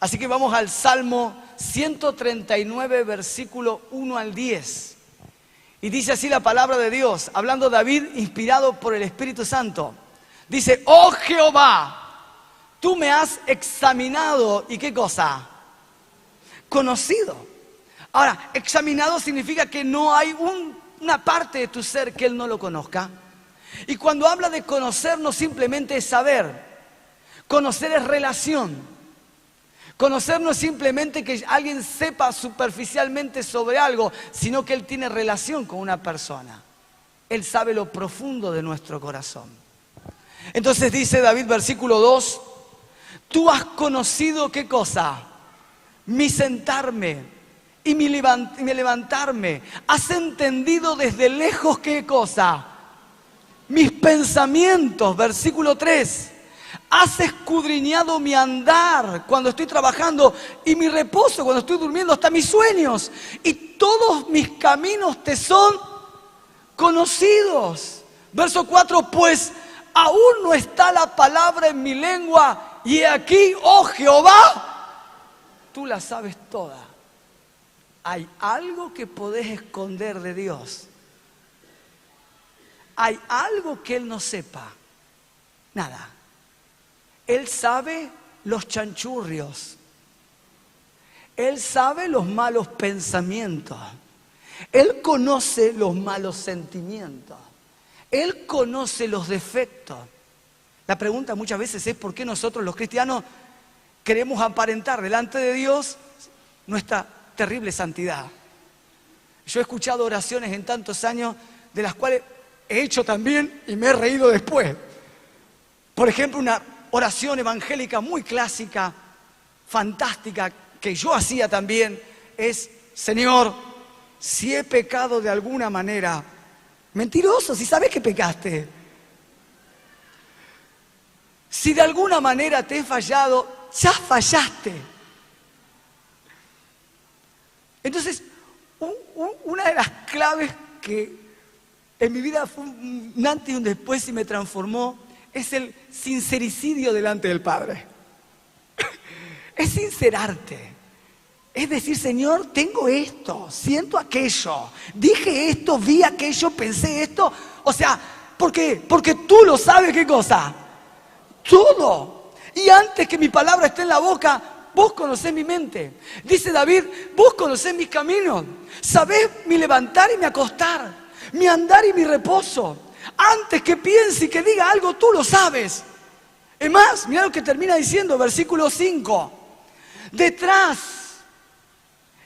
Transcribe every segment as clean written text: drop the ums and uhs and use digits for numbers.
Así que vamos al Salmo 139, versículo 1 al 10. Y dice así la palabra de Dios, hablando David, inspirado por el Espíritu Santo. Dice, oh Jehová, tú me has examinado. ¿Y qué cosa? Conocido. Ahora, examinado significa que no hay una parte de tu ser que Él no lo conozca. Y cuando habla de conocer, no simplemente es saber. Conocer es relación. Conocer no es simplemente que alguien sepa superficialmente sobre algo, sino que Él tiene relación con una persona. Él sabe lo profundo de nuestro corazón. Entonces dice David, versículo 2, tú has conocido, ¿qué cosa? Mi sentarme y mi levantarme. Has entendido desde lejos, ¿qué cosa? Mis pensamientos, versículo 3. Has escudriñado mi andar cuando estoy trabajando y mi reposo cuando estoy durmiendo, hasta mis sueños. Y todos mis caminos te son conocidos. Verso 4, pues aún no está la palabra en mi lengua y he aquí, oh Jehová, tú la sabes toda. ¿Hay algo que podés esconder de Dios? ¿Hay algo que Él no sepa? Nada. Él sabe los chanchurrios. Él sabe los malos pensamientos. Él conoce los malos sentimientos. Él conoce los defectos. La pregunta muchas veces es por qué nosotros los cristianos queremos aparentar delante de Dios nuestra terrible santidad. Yo he escuchado oraciones en tantos años de las cuales he hecho también y me he reído después. Por ejemplo, una oración evangélica muy clásica, fantástica, que yo hacía también, es: Señor, si he pecado de alguna manera, mentiroso, si sabes que pecaste. Si de alguna manera te he fallado, ya fallaste. Entonces, una de las claves que en mi vida fue un antes y un después y me transformó, es el sincericidio delante del Padre. Es sincerarte. Es decir, Señor, tengo esto, siento aquello, dije esto, vi aquello, pensé esto. O sea, ¿por qué? Porque tú lo sabes, ¿qué cosa? Todo. Y antes que mi palabra esté en la boca, vos conocés mi mente. Dice David, vos conocés mis caminos. Sabés mi levantar y mi acostar, mi andar y mi reposo. Antes que piense y que diga algo, tú lo sabes. Es más, mira lo que termina diciendo, versículo 5. Detrás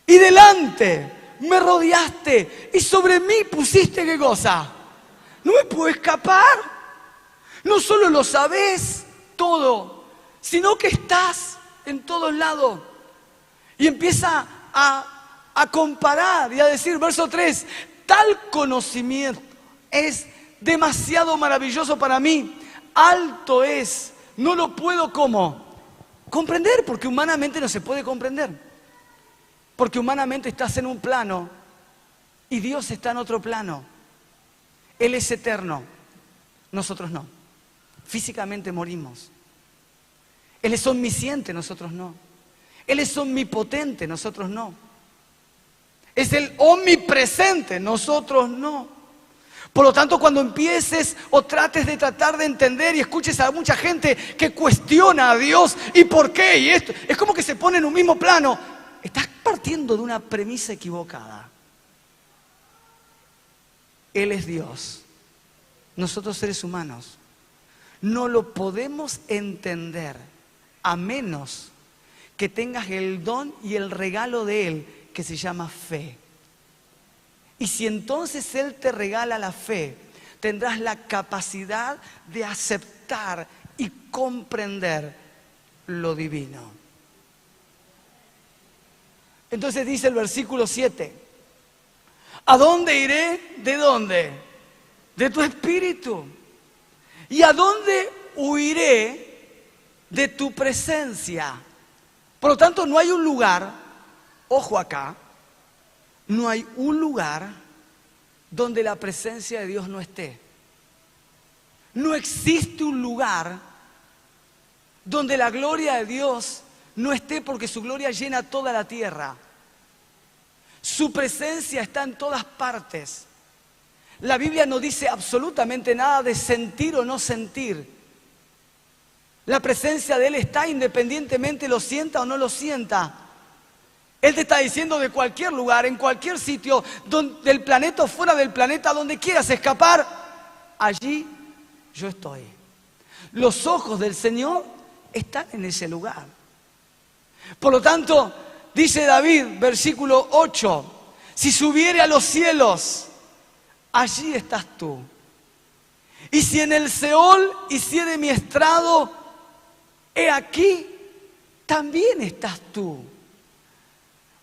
y delante me rodeaste y sobre mí pusiste, ¿qué cosa? No me puedo escapar. No solo lo sabés todo, sino que estás en todos lados. Y empieza a comparar y a decir, verso 3, tal conocimiento es demasiado maravilloso para mí, alto es, no lo puedo ¿cómo? Comprender, porque humanamente no se puede comprender. Porque humanamente estás en un plano y Dios está en otro plano. Él es eterno, nosotros no. Físicamente morimos. Él es omnisciente, nosotros no. Él es omnipotente, nosotros no. Es el omnipresente, nosotros no. Por lo tanto, cuando empieces o trates de tratar de entender y escuches a mucha gente que cuestiona a Dios y por qué y esto, es como que se pone en un mismo plano. Estás partiendo de una premisa equivocada. Él es Dios. Nosotros seres humanos no lo podemos entender a menos que tengas el don y el regalo de Él que se llama fe. Y si entonces Él te regala la fe, tendrás la capacidad de aceptar y comprender lo divino. Entonces dice el versículo 7, ¿a dónde iré? ¿De dónde? De tu espíritu. ¿Y a dónde huiré de tu presencia? Por lo tanto, no hay un lugar, ojo acá, no hay un lugar donde la presencia de Dios no esté. No existe un lugar donde la gloria de Dios no esté porque su gloria llena toda la tierra. Su presencia está en todas partes. La Biblia no dice absolutamente nada de sentir o no sentir. La presencia de Él está independientemente lo sienta o no lo sienta. Él te está diciendo de cualquier lugar, en cualquier sitio, del planeta o fuera del planeta, donde quieras escapar, allí yo estoy. Los ojos del Señor están en ese lugar. Por lo tanto, dice David, versículo 8, si subiere a los cielos, allí estás tú. Y si en el Seol hiciere mi estrado, he aquí, también estás tú.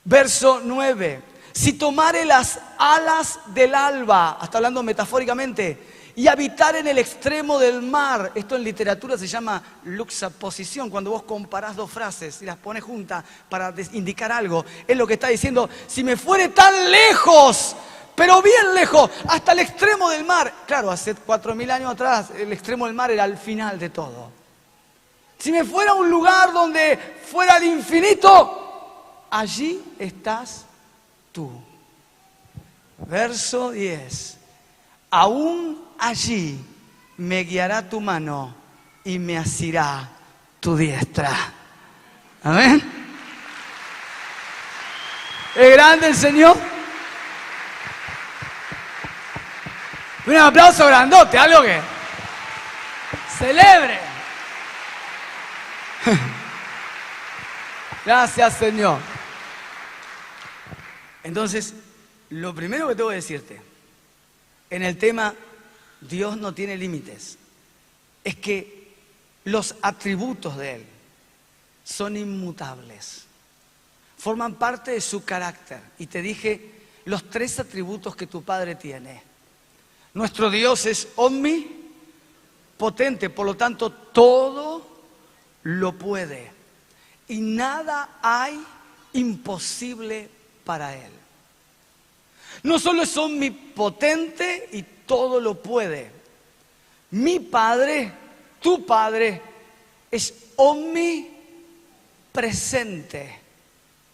Verso 9, si tomare las alas del alba, hasta hablando metafóricamente, y habitar en el extremo del mar, esto en literatura se llama luxaposición, cuando vos comparás dos frases y las pones juntas para indicar algo, es lo que está diciendo, si me fuere tan lejos, pero bien lejos, hasta el extremo del mar. Claro, hace 4000 años atrás el extremo del mar era el final de todo. Si me fuera a un lugar donde fuera el infinito, allí estás tú. Verso 10. Aún allí me guiará tu mano y me asirá tu diestra. Amén. ¿Es grande el Señor? Un aplauso grandote, algo que celebre. Gracias, Señor. Entonces, lo primero que tengo que decirte en el tema Dios no tiene límites es que los atributos de Él son inmutables, forman parte de su carácter. Y te dije los 3 atributos que tu Padre tiene. Nuestro Dios es omnipotente, por lo tanto todo lo puede y nada hay imposible para Él. No solo es omnipotente y todo lo puede. Mi Padre, tu Padre, es omnipresente,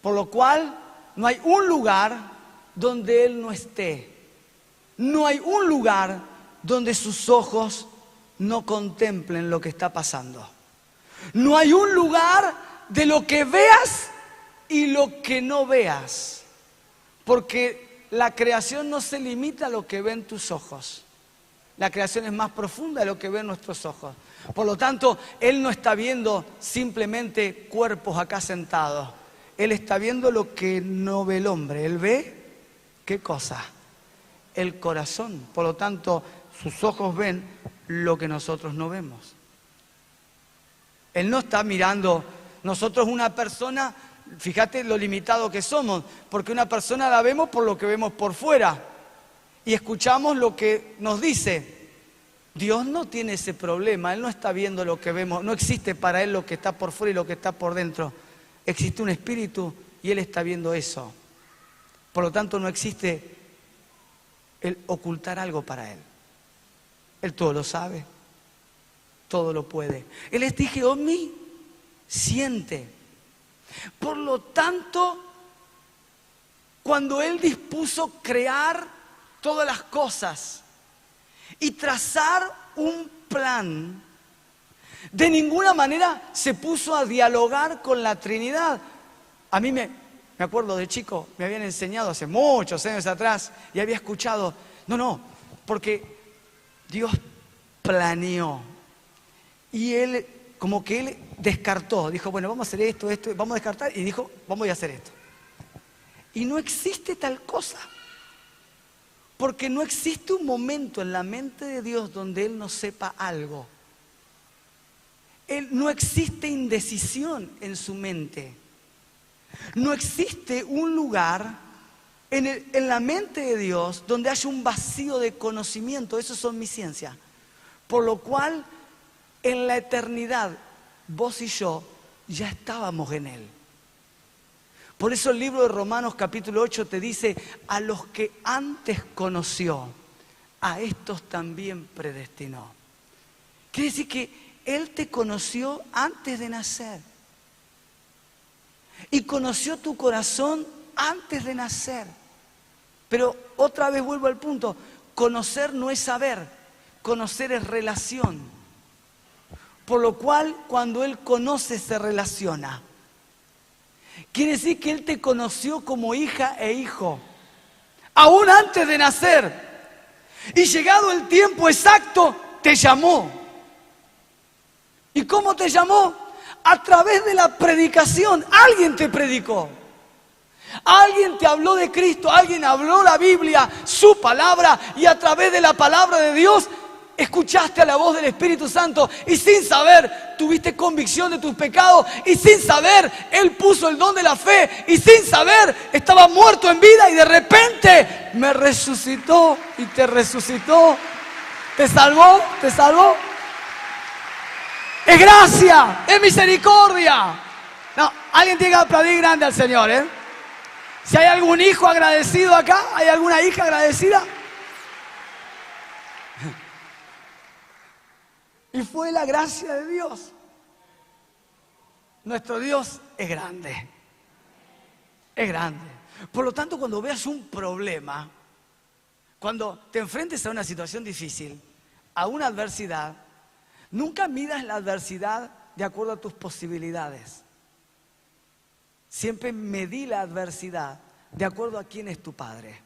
por lo cual no hay un lugar donde Él no esté. No hay un lugar donde sus ojos no contemplen lo que está pasando. No hay un lugar de lo que veas y lo que no veas. Porque la creación no se limita a lo que ven tus ojos. La creación es más profunda de lo que ven nuestros ojos. Por lo tanto, Él no está viendo simplemente cuerpos acá sentados. Él está viendo lo que no ve el hombre. Él ve, ¿qué cosa? El corazón. Por lo tanto, sus ojos ven lo que nosotros no vemos. Él no está mirando. Nosotros una persona, fíjate lo limitado que somos, porque una persona la vemos por lo que vemos por fuera y escuchamos lo que nos dice. Dios no tiene ese problema, Él no está viendo lo que vemos, no existe para Él lo que está por fuera y lo que está por dentro. Existe un espíritu y Él está viendo eso. Por lo tanto, no existe el ocultar algo para Él. Él todo lo sabe, todo lo puede. Él es, dije, omnisciente. Por lo tanto, cuando Él dispuso crear todas las cosas y trazar un plan, de ninguna manera se puso a dialogar con la Trinidad. A mí me acuerdo de chico, me habían enseñado hace muchos años atrás y había escuchado, no, porque Dios planeó y Él, como que Él descartó, dijo, bueno, vamos a hacer esto, vamos a descartar, y dijo, vamos a hacer esto. Y no existe tal cosa, porque no existe un momento en la mente de Dios donde Él no sepa algo. No existe indecisión en su mente. No existe un lugar en la mente de Dios donde haya un vacío de conocimiento. Eso es omnisciencia. Por lo cual, en la eternidad, vos y yo ya estábamos en Él. Por eso el libro de Romanos capítulo 8 te dice, a los que antes conoció, a estos también predestinó. Quiere decir que Él te conoció antes de nacer. y conoció tu corazón antes de nacer. Pero otra vez vuelvo al punto, conocer no es saber, conocer es relación. Por lo cual, cuando Él conoce, se relaciona. Quiere decir que Él te conoció como hija e hijo, aún antes de nacer. Y llegado el tiempo exacto, te llamó. ¿Y cómo te llamó? A través de la predicación. Alguien te predicó. Alguien te habló de Cristo. Alguien habló la Biblia, su palabra. Y a través de la palabra de Dios, escuchaste a la voz del Espíritu Santo. Y sin saber, tuviste convicción de tus pecados. Y sin saber, Él puso el don de la fe. Y sin saber, estaba muerto en vida. Y de repente, me resucitó y te resucitó. ¿Te salvó? ¿Te salvó? Es gracia, es misericordia. No, alguien tiene que aplaudir grande al Señor, ¿eh? Si hay algún hijo agradecido acá, ¿hay alguna hija agradecida? Y fue la gracia de Dios. Nuestro Dios es grande. Es grande. Por lo tanto, cuando veas un problema, cuando te enfrentes a una situación difícil, a una adversidad, nunca midas la adversidad de acuerdo a tus posibilidades. Siempre medí la adversidad de acuerdo a quién es tu Padre.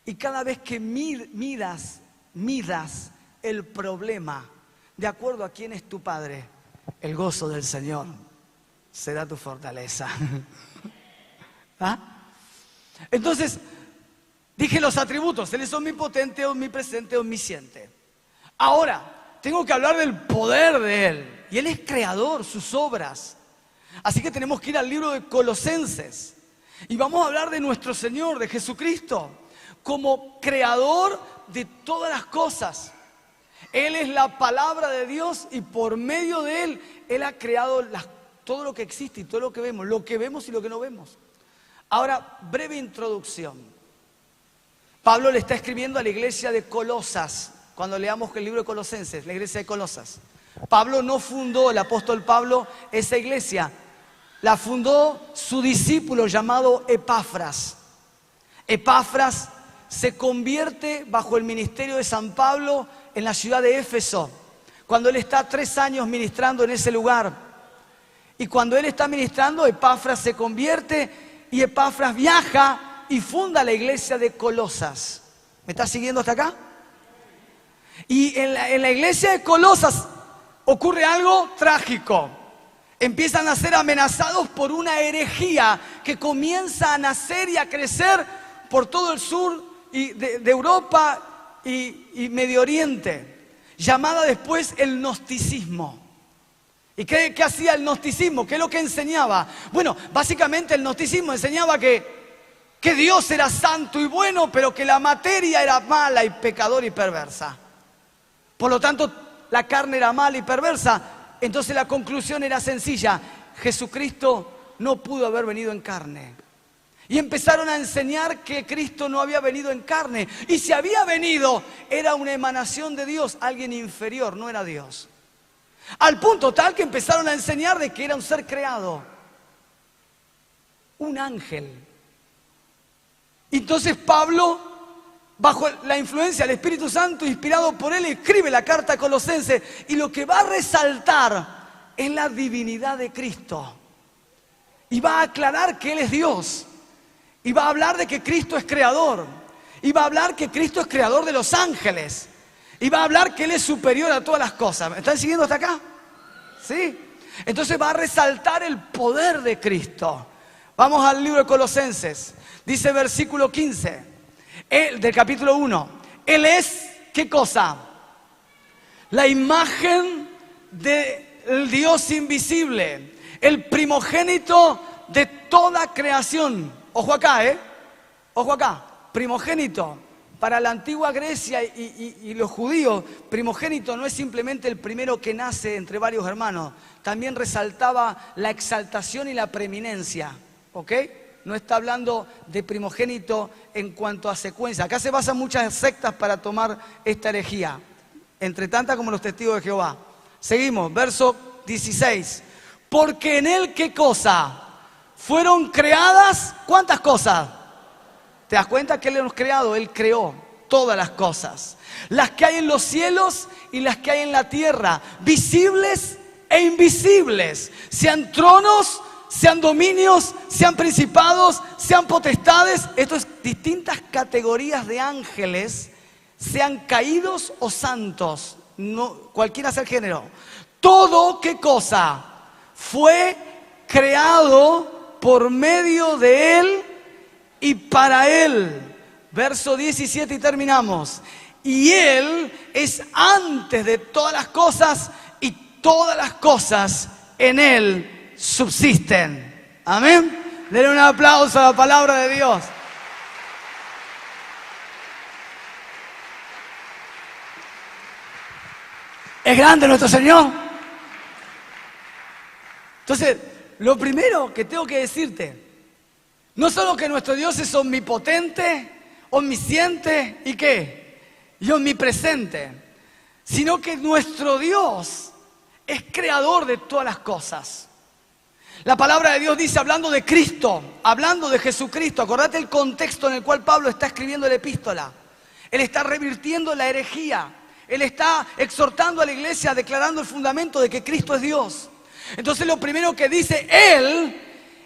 Y cada vez que midas el problema de acuerdo a quién es tu Padre, el gozo del Señor será tu fortaleza. ¿Ah? Entonces, dije los atributos. Él es omnipotente, omnipresente, omnisciente. Ahora, tengo que hablar del poder de Él. Y Él es creador, sus obras. Así que tenemos que ir al libro de Colosenses. Y vamos a hablar de nuestro Señor, de Jesucristo, como creador de todas las cosas. Él es la palabra de Dios y por medio de Él, Él ha creado todo lo que existe y todo lo que vemos y lo que no vemos. Ahora, breve introducción. Pablo le está escribiendo a la iglesia de Colosas. Cuando leamos el libro de Colosenses, la iglesia de Colosas. Pablo no fundó, el apóstol Pablo, esa iglesia. La fundó su discípulo llamado Epafras. Epafras se convierte bajo el ministerio de San Pablo en la ciudad de Éfeso. Cuando él está 3 años ministrando en ese lugar. Y cuando él está ministrando, Epafras se convierte y Epafras viaja y funda la iglesia de Colosas. ¿Me estás siguiendo hasta acá? Y en la iglesia de Colosas ocurre algo trágico. Empiezan a ser amenazados por una herejía que comienza a nacer y a crecer por todo el sur de Europa y Medio Oriente, llamada después el gnosticismo. ¿Y qué hacía el gnosticismo? ¿Qué es lo que enseñaba? Bueno, básicamente el gnosticismo enseñaba que Dios era santo y bueno, pero que la materia era mala y pecadora y perversa. Por lo tanto, la carne era mala y perversa. Entonces la conclusión era sencilla. Jesucristo no pudo haber venido en carne. Y empezaron a enseñar que Cristo no había venido en carne. Y si había venido, era una emanación de Dios, alguien inferior, no era Dios. Al punto tal que empezaron a enseñar de que era un ser creado. Un ángel. Entonces Pablo, bajo la influencia del Espíritu Santo, inspirado por él, escribe la carta a Colosenses. Y lo que va a resaltar es la divinidad de Cristo. Y va a aclarar que Él es Dios. Y va a hablar de que Cristo es creador. Y va a hablar que Cristo es creador de los ángeles. Y va a hablar que Él es superior a todas las cosas. ¿Me están siguiendo hasta acá? ¿Sí? Entonces va a resaltar el poder de Cristo. Vamos al libro de Colosenses. Dice versículo 15. Del capítulo 1. Él es, ¿qué cosa? La imagen del Dios invisible, el primogénito de toda creación. Ojo acá, ojo acá, primogénito. Para la antigua Grecia y los judíos, primogénito no es simplemente el primero que nace entre varios hermanos. También resaltaba la exaltación y la preeminencia, ¿ok? No está hablando de primogénito en cuanto a secuencia. Acá se basan muchas sectas para tomar esta herejía, entre tantas como los testigos de Jehová. Seguimos, verso 16. Porque en él, ¿qué cosa? fueron creadas, ¿cuántas cosas? ¿Te das cuenta que Él nos ha creado? Él creó todas las cosas. Las que hay en los cielos y las que hay en la tierra, visibles e invisibles. Sean tronos, sean dominios, sean principados, sean potestades. Esto es distintas categorías de ángeles, sean caídos o santos. No, cualquiera sea el género. Todo, ¿qué cosa? Fue creado por medio de Él y para Él. Verso 17 y terminamos. Y Él es antes de todas las cosas y todas las cosas en Él subsisten. Amén. Denle un aplauso a la palabra de Dios. Es grande nuestro Señor. Entonces, lo primero que tengo que decirte, no solo que nuestro Dios es omnipotente, omnisciente y ¿qué? Y omnipresente, sino que nuestro Dios es creador de todas las cosas. La palabra de Dios dice, hablando de Cristo, hablando de Jesucristo, acordate el contexto en el cual Pablo está escribiendo la epístola. Él está revirtiendo la herejía. Él está exhortando a la iglesia, declarando el fundamento de que Cristo es Dios. Entonces lo primero que dice, Él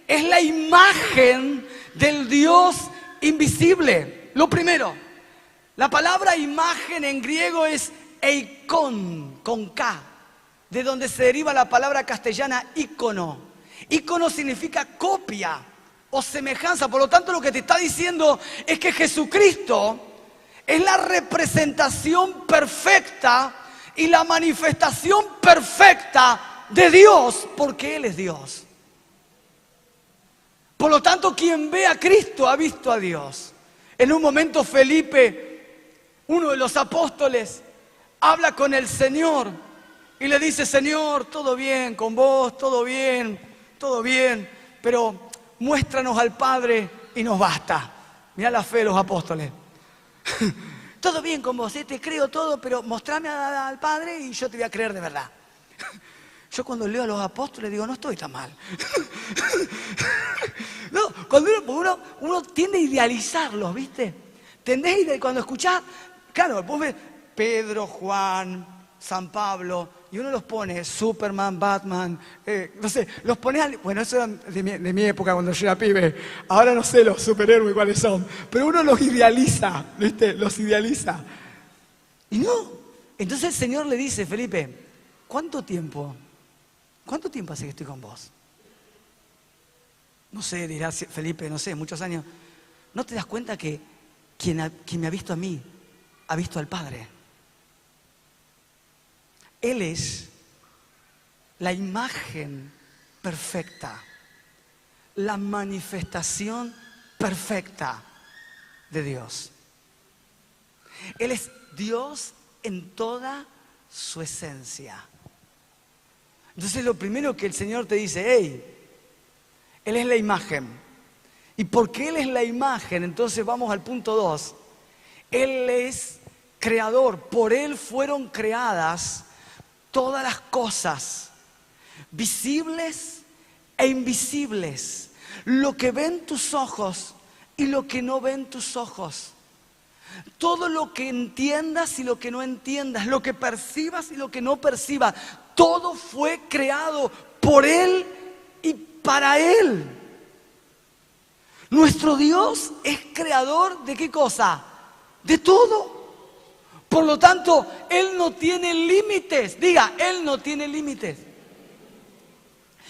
es la imagen del Dios invisible. Lo primero, la palabra imagen en griego es eikon, con K, de donde se deriva la palabra castellana ícono. Ícono significa copia o semejanza. Por lo tanto, lo que te está diciendo es que Jesucristo es la representación perfecta y la manifestación perfecta de Dios, porque Él es Dios. Por lo tanto, quien ve a Cristo ha visto a Dios. En un momento Felipe, uno de los apóstoles, habla con el Señor y le dice, Señor, todo bien con vos, todo bien, pero muéstranos al Padre y nos basta. Mirá la fe de los apóstoles. Todo bien con vos, te creo todo, pero mostrame al Padre y yo te voy a creer de verdad. Yo cuando leo a los apóstoles digo, no estoy tan mal. No, cuando uno tiende a idealizarlos, ¿viste? Cuando escuchás, claro, vos ves Pedro, Juan, San Pablo, y uno los pone, Superman, Batman, no sé, los pone, bueno, eso era de mi época cuando yo era pibe, ahora no sé los superhéroes cuáles son, pero uno los idealiza, ¿viste? Los idealiza. Y no, entonces el Señor le dice, Felipe, ¿cuánto tiempo hace que estoy con vos? No sé, dirá Felipe, no sé, muchos años. ¿No te das cuenta que quien me ha visto a mí, ha visto al Padre? Él es la imagen perfecta, la manifestación perfecta de Dios. Él es Dios en toda su esencia. Entonces lo primero que el Señor te dice, hey, Él es la imagen. Y porque Él es la imagen, entonces vamos al punto 2. Él es creador, por Él fueron creadas todas las cosas, visibles e invisibles, lo que ven tus ojos y lo que no ven tus ojos. Todo lo que entiendas y lo que no entiendas, lo que percibas y lo que no percibas, todo fue creado por Él y para Él. Nuestro Dios es creador ¿de qué cosa? De todo. Por lo tanto, Él no tiene límites. Diga, Él no tiene límites.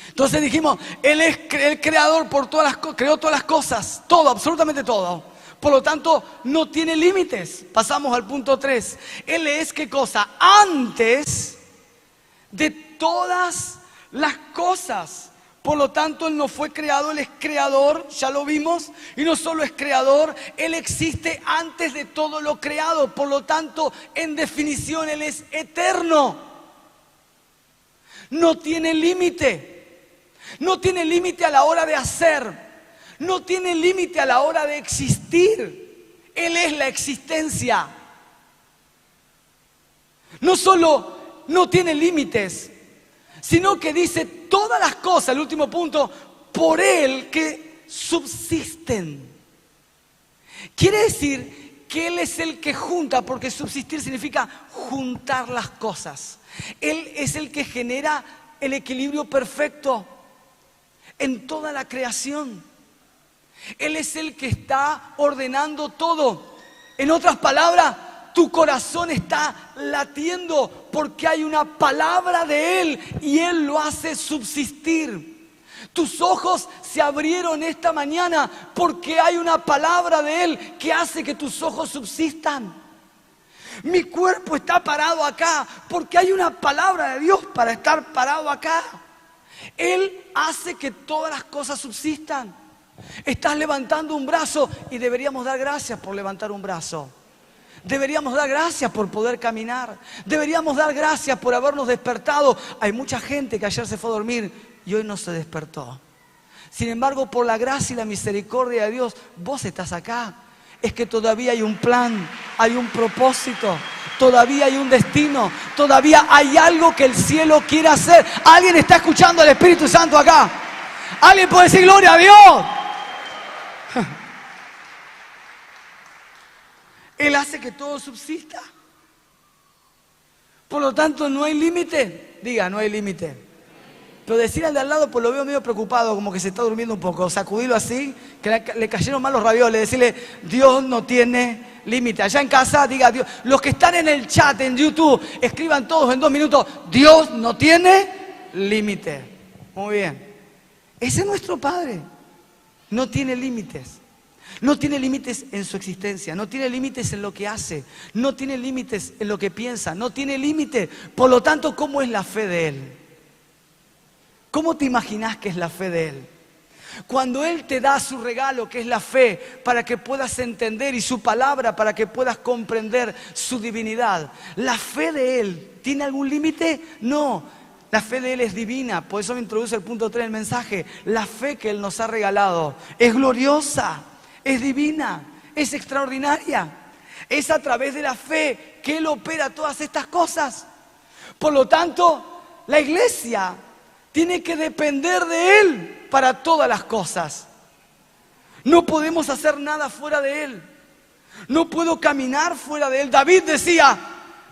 Entonces dijimos, Él es el creador por todas las cosas, creó todas las cosas, todo, absolutamente todo. Por lo tanto, no tiene límites. Pasamos al punto 3. Él es, ¿qué cosa? Antes de todas las cosas. Por lo tanto, Él no fue creado, Él es creador, ya lo vimos. Y no solo es creador, Él existe antes de todo lo creado. Por lo tanto, en definición, Él es eterno. No tiene límite. No tiene límite a la hora de hacer. No tiene límite a la hora de existir. Él es la existencia. No solo no tiene límites, sino que dice todas las cosas, el último punto, por Él que subsisten. Quiere decir que Él es el que junta, porque subsistir significa juntar las cosas. Él es el que genera el equilibrio perfecto en toda la creación. Él es el que está ordenando todo. En otras palabras, tu corazón está latiendo porque hay una palabra de Él y Él lo hace subsistir. Tus ojos se abrieron esta mañana porque hay una palabra de Él que hace que tus ojos subsistan. Mi cuerpo está parado acá porque hay una palabra de Dios para estar parado acá. Él hace que todas las cosas subsistan. Estás levantando un brazo y deberíamos dar gracias por levantar un brazo. Deberíamos dar gracias por poder caminar. Deberíamos dar gracias por habernos despertado. Hay mucha gente que ayer se fue a dormir y hoy no se despertó. Sin embargo, por la gracia y la misericordia de Dios, vos estás acá. Es que todavía hay un plan, hay un propósito, todavía hay un destino, todavía hay algo que el cielo quiere hacer. ¿Alguien está escuchando al Espíritu Santo acá? ¿Alguien puede decir gloria a Dios? Él hace que todo subsista. Por lo tanto, no hay límite. Diga, no hay límite. Pero decir al de al lado, pues lo veo medio preocupado, como que se está durmiendo un poco. Sacudirlo así, que le cayeron mal los ravioles. Decirle, Dios no tiene límite. Allá en casa, diga Dios. Los que están en el chat, en YouTube, escriban todos en 2 minutos, Dios no tiene límite. Muy bien. Ese es nuestro Padre. No tiene límites. No tiene límites en su existencia, no tiene límites en lo que hace, no tiene límites en lo que piensa, no tiene límite. Por lo tanto, ¿cómo es la fe de Él? ¿Cómo te imaginas que es la fe de Él? Cuando Él te da su regalo, que es la fe, para que puedas entender, y su palabra para que puedas comprender su divinidad. ¿La fe de Él tiene algún límite? No. La fe de Él es divina, por eso me introduce el punto 3 del mensaje. La fe que Él nos ha regalado es gloriosa, es divina, es extraordinaria. Es a través de la fe que Él opera todas estas cosas. Por lo tanto, la iglesia tiene que depender de Él para todas las cosas. No podemos hacer nada fuera de Él. No puedo caminar fuera de Él. David decía,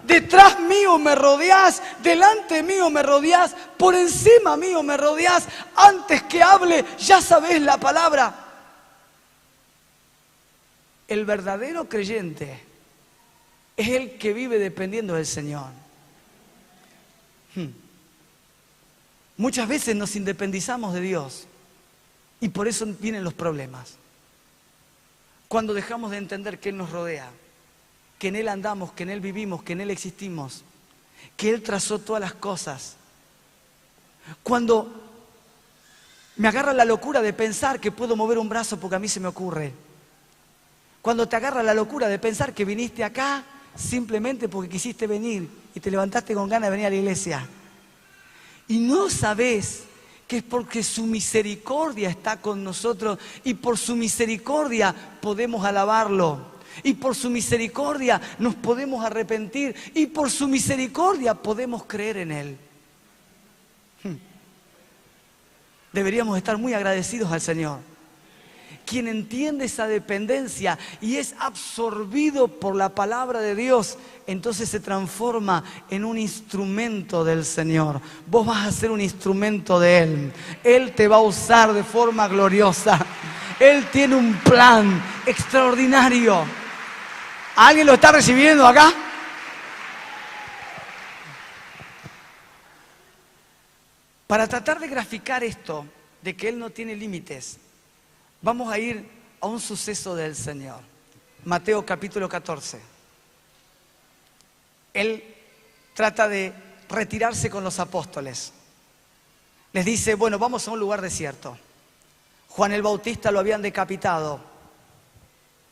detrás mío me rodeás, delante mío me rodeás, por encima mío me rodeás. Antes que hable, ya sabés la palabra. El verdadero creyente es el que vive dependiendo del Señor. Muchas veces nos independizamos de Dios y por eso vienen los problemas. Cuando dejamos de entender que Él nos rodea, que en Él andamos, que en Él vivimos, que en Él existimos, que Él trazó todas las cosas. Cuando me agarra la locura de pensar que puedo mover un brazo porque a mí se me ocurre. Cuando te agarra la locura de pensar que viniste acá simplemente porque quisiste venir y te levantaste con ganas de venir a la iglesia. Y no sabés que es porque su misericordia está con nosotros y por su misericordia podemos alabarlo. Y por su misericordia nos podemos arrepentir y por su misericordia podemos creer en Él. Deberíamos estar muy agradecidos al Señor. Quien entiende esa dependencia y es absorbido por la palabra de Dios, entonces se transforma en un instrumento del Señor. Vos vas a ser un instrumento de Él. Él te va a usar de forma gloriosa. Él tiene un plan extraordinario. ¿Alguien lo está recibiendo acá? Para tratar de graficar esto, de que Él no tiene límites, vamos a ir a un suceso del Señor. Mateo capítulo 14. Él trata de retirarse con los apóstoles. Les dice, bueno, vamos a un lugar desierto. Juan el Bautista lo habían decapitado.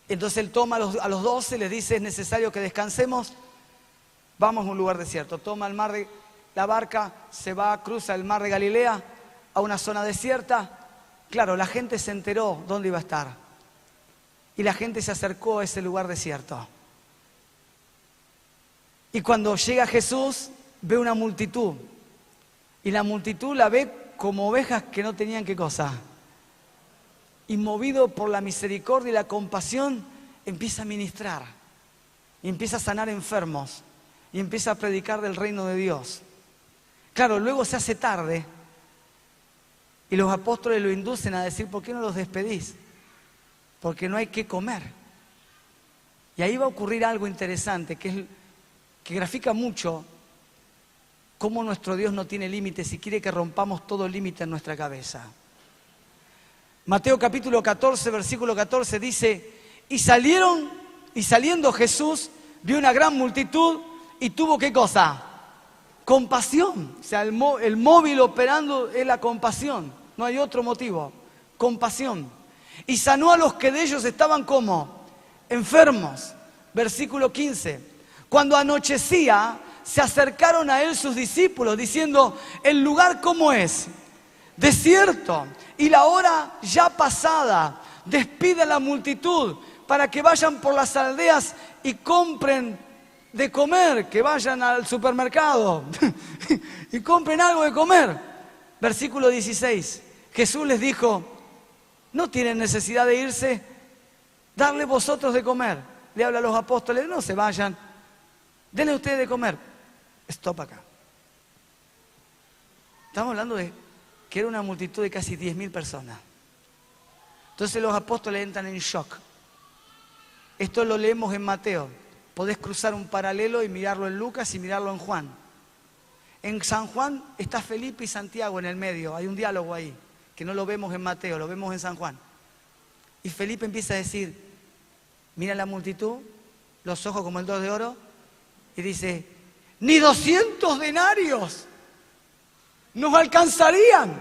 Entonces Él toma a los 12, les dice, es necesario que descansemos. Vamos a un lugar desierto. Toma la barca, se va, cruza el mar de Galilea a una zona desierta. Claro, la gente se enteró dónde iba a estar. Y la gente se acercó a ese lugar desierto. Y cuando llega Jesús, ve una multitud. Y la multitud la ve como ovejas que no tenían qué cosa, y movido por la misericordia y la compasión, empieza a ministrar y empieza a sanar enfermos y empieza a predicar del reino de Dios. Claro, luego se hace tarde y los apóstoles lo inducen a decir: ¿por qué no los despedís? Porque no hay que comer. Y ahí va a ocurrir algo interesante que grafica mucho cómo nuestro Dios no tiene límites y quiere que rompamos todo límite en nuestra cabeza. Mateo capítulo 14, versículo 14 dice: y saliendo Jesús vio una gran multitud y tuvo ¿qué cosa? Compasión. O sea, el móvil operando es la compasión, no hay otro motivo, compasión. Y sanó a los que de ellos estaban como enfermos. Versículo 15. Cuando anochecía, se acercaron a él sus discípulos diciendo: ¿el lugar cómo es? Desierto, y la hora ya pasada. Despide a la multitud para que vayan por las aldeas y compren de comer, que vayan al supermercado y compren algo de comer. Versículo 16. Jesús les dijo: no tienen necesidad de irse, darle vosotros de comer. Le habla a los apóstoles: no se vayan, denle ustedes de comer. Stop acá. Estamos hablando de que era una multitud de casi 10.000 personas. Entonces los apóstoles entran en shock. Esto lo leemos en Mateo. Podés cruzar un paralelo y mirarlo en Lucas y mirarlo en Juan. En San Juan está Felipe y Santiago en el medio. Hay un diálogo ahí, que no lo vemos en Mateo, lo vemos en San Juan. Y Felipe empieza a decir: mira la multitud, los ojos como el 2 de oro, y dice: ni 200 denarios nos alcanzarían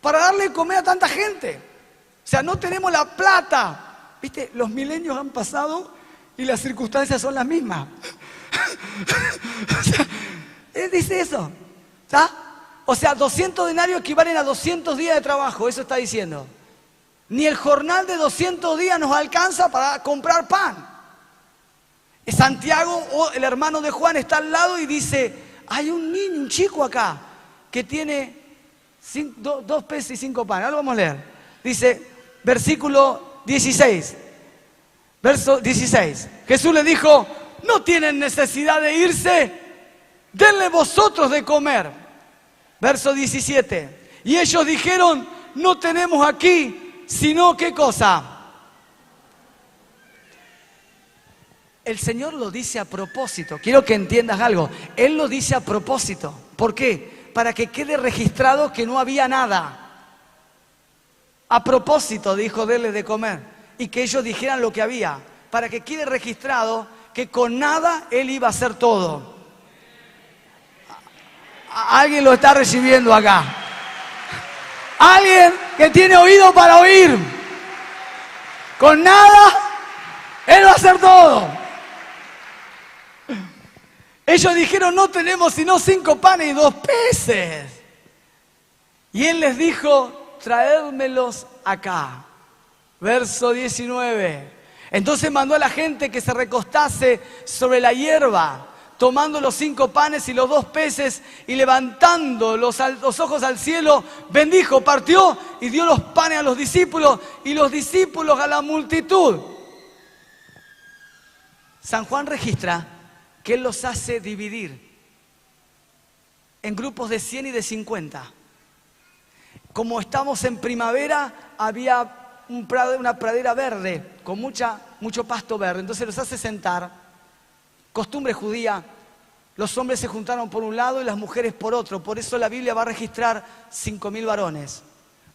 para darle de comer a tanta gente. O sea, no tenemos la plata. ¿Viste? Los milenios han pasado y las circunstancias son las mismas. O sea, él dice eso. ¿Está? O sea, 200 denarios equivalen a 200 días de trabajo. Eso está diciendo. Ni el jornal de 200 días nos alcanza para comprar pan. Santiago, el hermano de Juan, está al lado y dice: hay un niño, un chico acá, que tiene 2 pesos y 5 panes. Ahora lo vamos a leer. Dice, versículo 16. Verso 16. Jesús le dijo: no tienen necesidad de irse, denle vosotros de comer. Verso 17. Y ellos dijeron: no tenemos aquí, sino ¿qué cosa? El Señor lo dice a propósito. Quiero que entiendas algo. Él lo dice a propósito. ¿Por qué? Para que quede registrado que no había nada. A propósito dijo: denle de comer. Y que ellos dijeran lo que había. Para que quede registrado que con nada Él iba a hacer todo. Alguien lo está recibiendo acá. Alguien que tiene oído para oír. Con nada Él va a hacer todo. Ellos dijeron: no tenemos sino 5 panes y 2 peces. Y Él les dijo: traédmelos acá. Verso 19. Entonces mandó a la gente que se recostase sobre la hierba, tomando los 5 panes y los 2 peces, y levantando los ojos al cielo, bendijo, partió y dio los panes a los discípulos y los discípulos a la multitud. San Juan registra que Él los hace dividir en grupos de 100 y de 50. Como estamos en primavera, había una pradera verde con mucho pasto verde. Entonces los hace sentar. Costumbre judía, los hombres se juntaron por un lado y las mujeres por otro. Por eso la Biblia va a registrar 5.000 varones.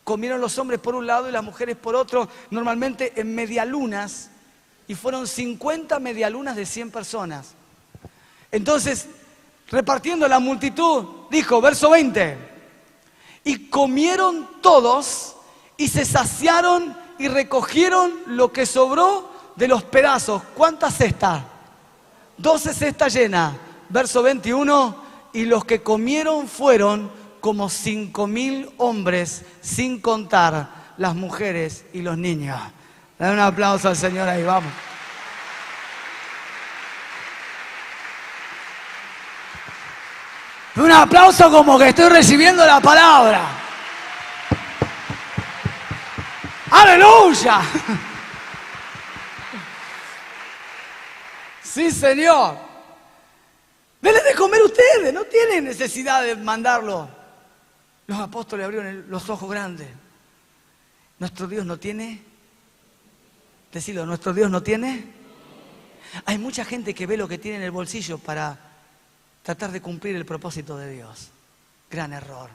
Comieron los hombres por un lado y las mujeres por otro, normalmente en medialunas. Y fueron 50 medialunas de 100 personas. Entonces, repartiendo la multitud, dijo, verso 20, y comieron todos y se saciaron y recogieron lo que sobró de los pedazos. ¿Cuántas cestas? 12 cestas llenas. Verso 21, y los que comieron fueron como 5.000 hombres, sin contar las mujeres y los niños. Dale un aplauso al Señor ahí, vamos. Un aplauso como que estoy recibiendo la palabra. ¡Aleluya! ¡Aleluya! Sí, Señor. Denle de comer ustedes, no tienen necesidad de mandarlo. Los apóstoles abrieron los ojos grandes. Nuestro Dios no tiene, decilo, nuestro Dios no tiene. Hay mucha gente que ve lo que tiene en el bolsillo para tratar de cumplir el propósito de Dios. Gran error.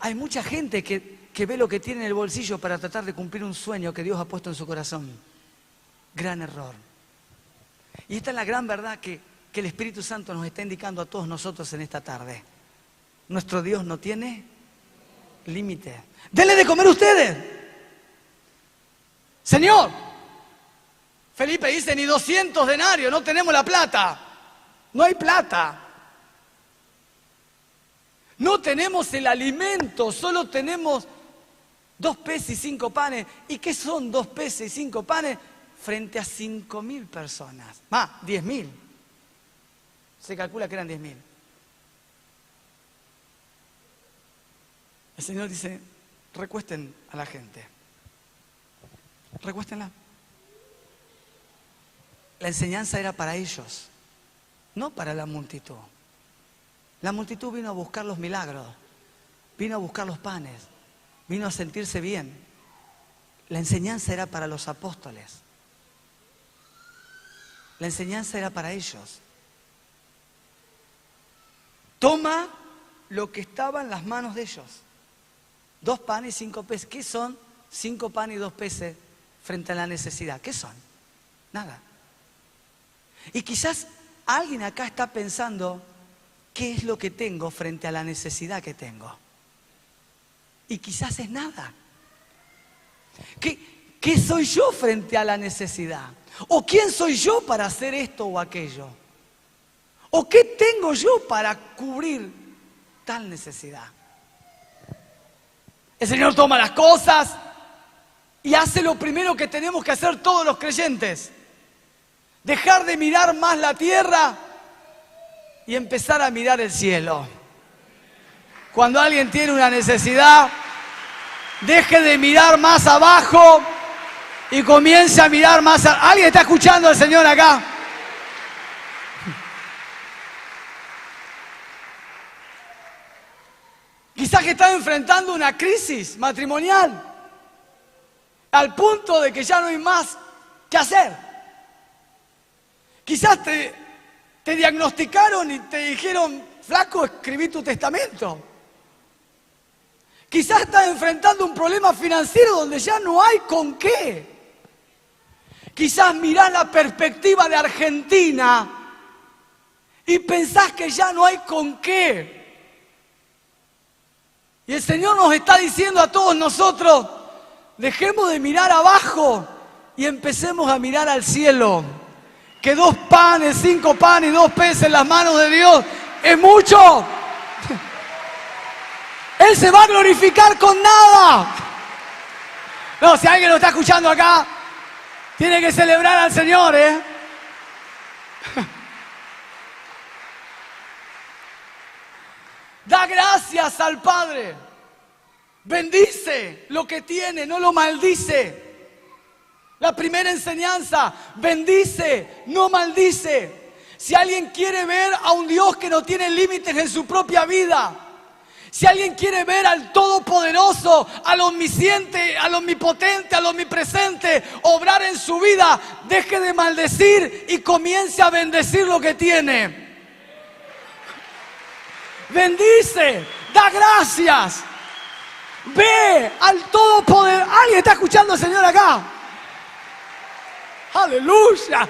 Hay mucha gente que ve lo que tiene en el bolsillo para tratar de cumplir un sueño que Dios ha puesto en su corazón. Gran error. Y esta es la gran verdad que el Espíritu Santo nos está indicando a todos nosotros en esta tarde. Nuestro Dios no tiene límite. Denle de comer ustedes. Señor, Felipe dice, ni 200 denarios, no tenemos la plata. No hay plata. No tenemos el alimento, solo tenemos 2 peces y 5 panes. ¿Y qué son 2 peces y 5 panes frente a 5.000 personas? 10.000. Se calcula que eran 10.000. El Señor dice, recuesten a la gente. Recuéstenla. La enseñanza era para ellos, no para la multitud. La multitud vino a buscar los milagros, vino a buscar los panes, vino a sentirse bien. La enseñanza era para los apóstoles. La enseñanza era para ellos. Toma lo que estaba en las manos de ellos. 2 panes y 5 peces. ¿Qué son 5 panes y 2 peces frente a la necesidad? ¿Qué son? Nada. Y quizás alguien acá está pensando, ¿qué es lo que tengo frente a la necesidad que tengo? Y quizás es nada. ¿Qué soy yo frente a la necesidad? ¿O quién soy yo para hacer esto o aquello? ¿O qué tengo yo para cubrir tal necesidad? El Señor toma las cosas y hace lo primero que tenemos que hacer todos los creyentes. Dejar de mirar más la tierra y empezar a mirar el cielo. Cuando alguien tiene una necesidad, deje de mirar más abajo y comience a mirar más a... ¿Alguien está escuchando al Señor acá? Quizás que está enfrentando una crisis matrimonial al punto de que ya no hay más que hacer. Quizás te diagnosticaron y te dijeron, flaco, escribí tu testamento. Quizás estás enfrentando un problema financiero donde ya no hay con qué. Quizás mirás la perspectiva de Argentina y pensás que ya no hay con qué. Y el Señor nos está diciendo a todos nosotros, dejemos de mirar abajo y empecemos a mirar al cielo. Que 2 panes, 5 panes y 2 peces en las manos de Dios es mucho. Él se va a glorificar con nada. No, si alguien lo está escuchando acá, tiene que celebrar al Señor, ¿eh? Da gracias al Padre. Bendice lo que tiene, no lo maldice. La primera enseñanza, bendice, no maldice. Si alguien quiere ver a un Dios que no tiene límites en su propia vida, si alguien quiere ver al Todopoderoso, al Omnisciente, al Omnipotente, al Omnipresente, obrar en su vida, deje de maldecir y comience a bendecir lo que tiene. Bendice, da gracias. Ve al Todopoderoso. ¿Alguien está escuchando al Señor acá? ¡Aleluya!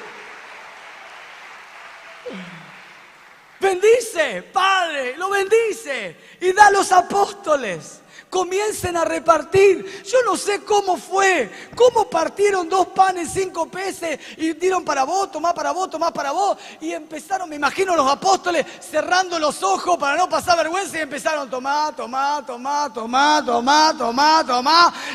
Bendice, Padre, lo bendice y da a los apóstoles. Comiencen a repartir. Yo no sé cómo fue, cómo partieron 2 panes, 5 peces y dieron para vos, tomá para vos, tomá para vos. Y empezaron, me imagino los apóstoles cerrando los ojos para no pasar vergüenza y empezaron tomá.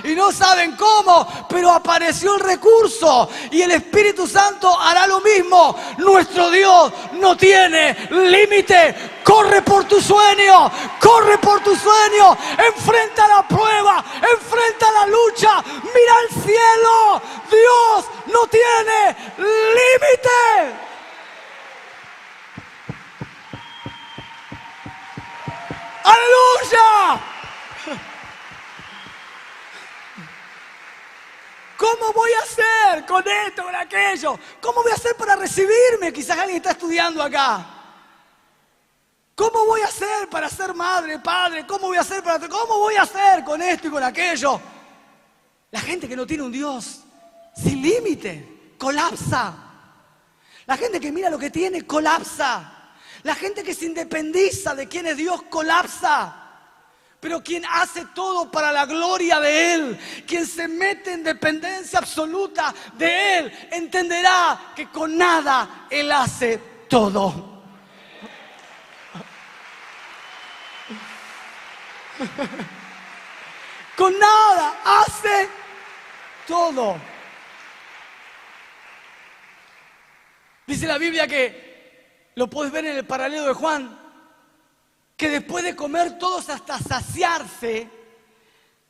Y no saben cómo, pero apareció el recurso y el Espíritu Santo hará lo mismo. Nuestro Dios no tiene límite corre por tu sueño, corre por tu sueño, enfrenta la prueba, enfrenta la lucha, mira al cielo. Dios no tiene límite. ¡Aleluya! ¿Cómo voy a hacer con esto, con aquello? ¿Cómo voy a hacer para recibirme? Quizás alguien está estudiando acá. ¿Cómo voy a hacer para ser madre, padre? ¿Cómo voy a hacer con esto y con aquello? La gente que no tiene un Dios sin límite colapsa. La gente que mira lo que tiene colapsa. La gente que se independiza de quién es Dios colapsa. Pero quien hace todo para la gloria de Él, quien se mete en dependencia absoluta de Él, entenderá que con nada Él hace todo. Con nada hace todo. Dice la Biblia que, lo puedes ver en el paralelo de Juan, que después de comer todos hasta saciarse,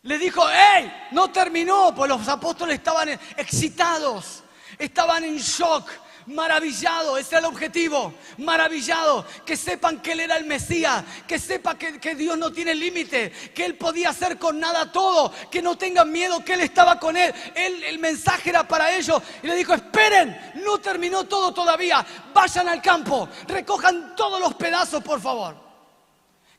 le dijo: ¡hey! No terminó, pues los apóstoles estaban excitados, estaban en shock, maravillados, ese era el objetivo, maravillados, que sepan que Él era el Mesías, que sepan que Dios no tiene límite, que Él podía hacer con nada todo, que no tengan miedo, que Él estaba con Él. El mensaje era para ellos y le dijo: esperen, no terminó todo todavía, vayan al campo, recojan todos los pedazos por favor.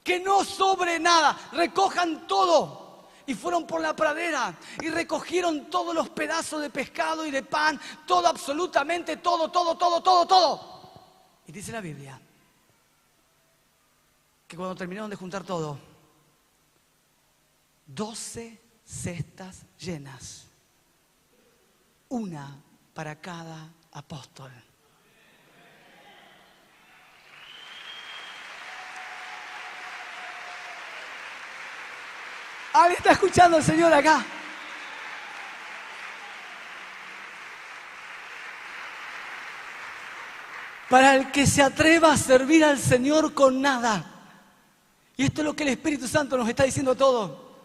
Que no sobre nada, recojan todo. Y fueron por la pradera y recogieron todos los pedazos de pescado y de pan, todo, absolutamente todo. Y dice la Biblia que cuando terminaron de juntar todo, 12 cestas llenas, una para cada apóstol. ¿Alguien está escuchando al Señor acá? Para el que se atreva a servir al Señor con nada. Y esto es lo que el Espíritu Santo nos está diciendo todo.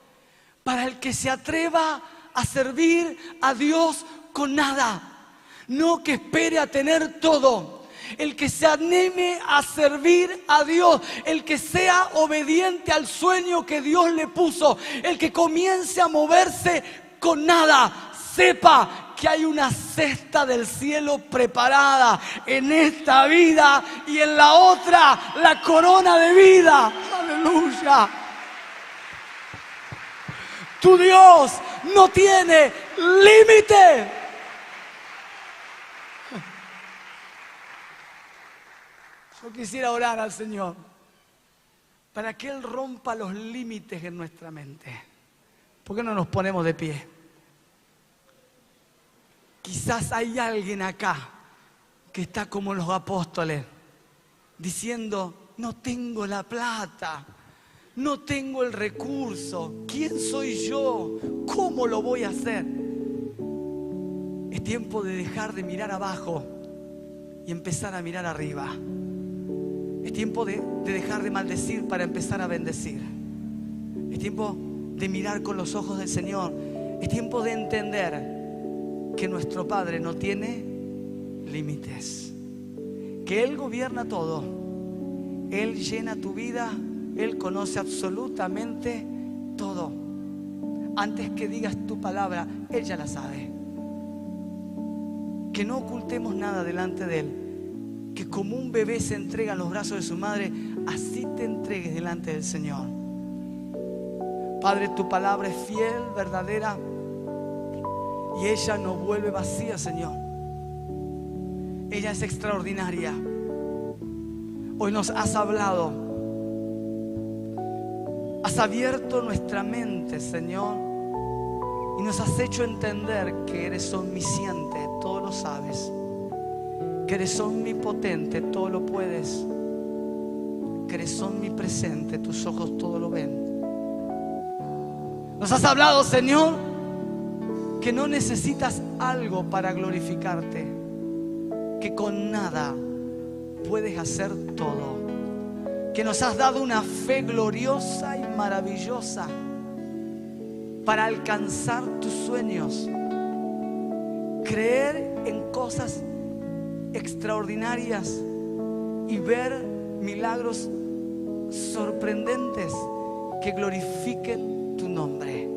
Para el que se atreva a servir a Dios con nada. No que espere a tener todo. El que se anime a servir a Dios, el que sea obediente al sueño que Dios le puso, el que comience a moverse con nada, sepa que hay una cesta del cielo preparada en esta vida y en la otra, la corona de vida. Aleluya. Tu Dios no tiene límite. Yo quisiera orar al Señor para que Él rompa los límites en nuestra mente. ¿Por qué no nos ponemos de pie? Quizás hay alguien acá que está como los apóstoles, diciendo: no tengo la plata, no tengo el recurso, ¿quién soy yo? ¿Cómo lo voy a hacer? Es tiempo de dejar de mirar abajo y empezar a mirar arriba. Es tiempo de dejar de maldecir para empezar a bendecir. Es tiempo de mirar con los ojos del Señor. Es tiempo de entender que nuestro Padre no tiene límites. Que Él gobierna todo. Él llena tu vida. Él conoce absolutamente todo. Antes que digas tu palabra, Él ya la sabe. Que no ocultemos nada delante de Él. Que como un bebé se entrega en los brazos de su madre, así te entregues delante del Señor. Padre, tu palabra es fiel, verdadera, y ella no vuelve vacía, Señor. Ella es extraordinaria. Hoy nos has hablado, has abierto nuestra mente, Señor, y nos has hecho entender que eres omnisciente, todo lo sabes. Que eres omnipotente, todo lo puedes. Que eres omnipresente, tus ojos todo lo ven. Nos has hablado, Señor, que no necesitas algo para glorificarte, que con nada puedes hacer todo. que nos has dado una fe gloriosa y maravillosa para alcanzar tus sueños, creer en cosas extraordinarias y ver milagros sorprendentes que glorifiquen tu nombre.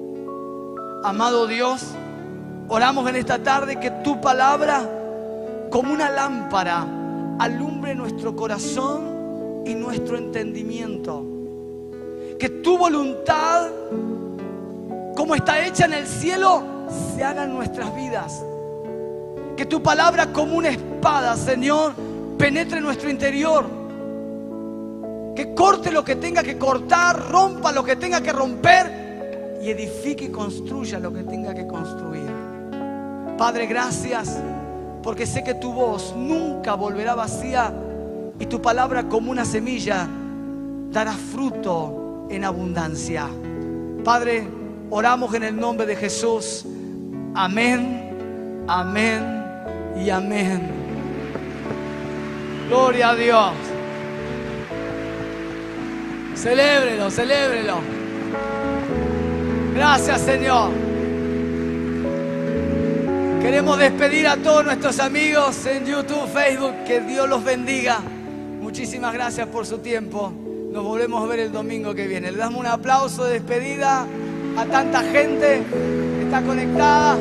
Amado Dios, oramos en esta tarde que tu palabra, como una lámpara, alumbre nuestro corazón y nuestro entendimiento. Que tu voluntad, como está hecha en el cielo, se haga en nuestras vidas. Que tu palabra, como una espada, Señor, penetre en nuestro interior. Que corte lo que tenga que cortar, rompa lo que tenga que romper y edifique y construya lo que tenga que construir. Padre, gracias, porque sé que tu voz nunca volverá vacía y tu palabra, como una semilla, dará fruto en abundancia. Padre, oramos en el nombre de Jesús. Amén, amén y amén. Gloria a Dios. Celébrelo, celébrelo. Gracias, Señor. Queremos despedir a todos nuestros amigos en YouTube, Facebook. Que Dios los bendiga. Muchísimas gracias por su tiempo. Nos volvemos a ver el domingo que viene. Le damos un aplauso de despedida a tanta gente que está conectada.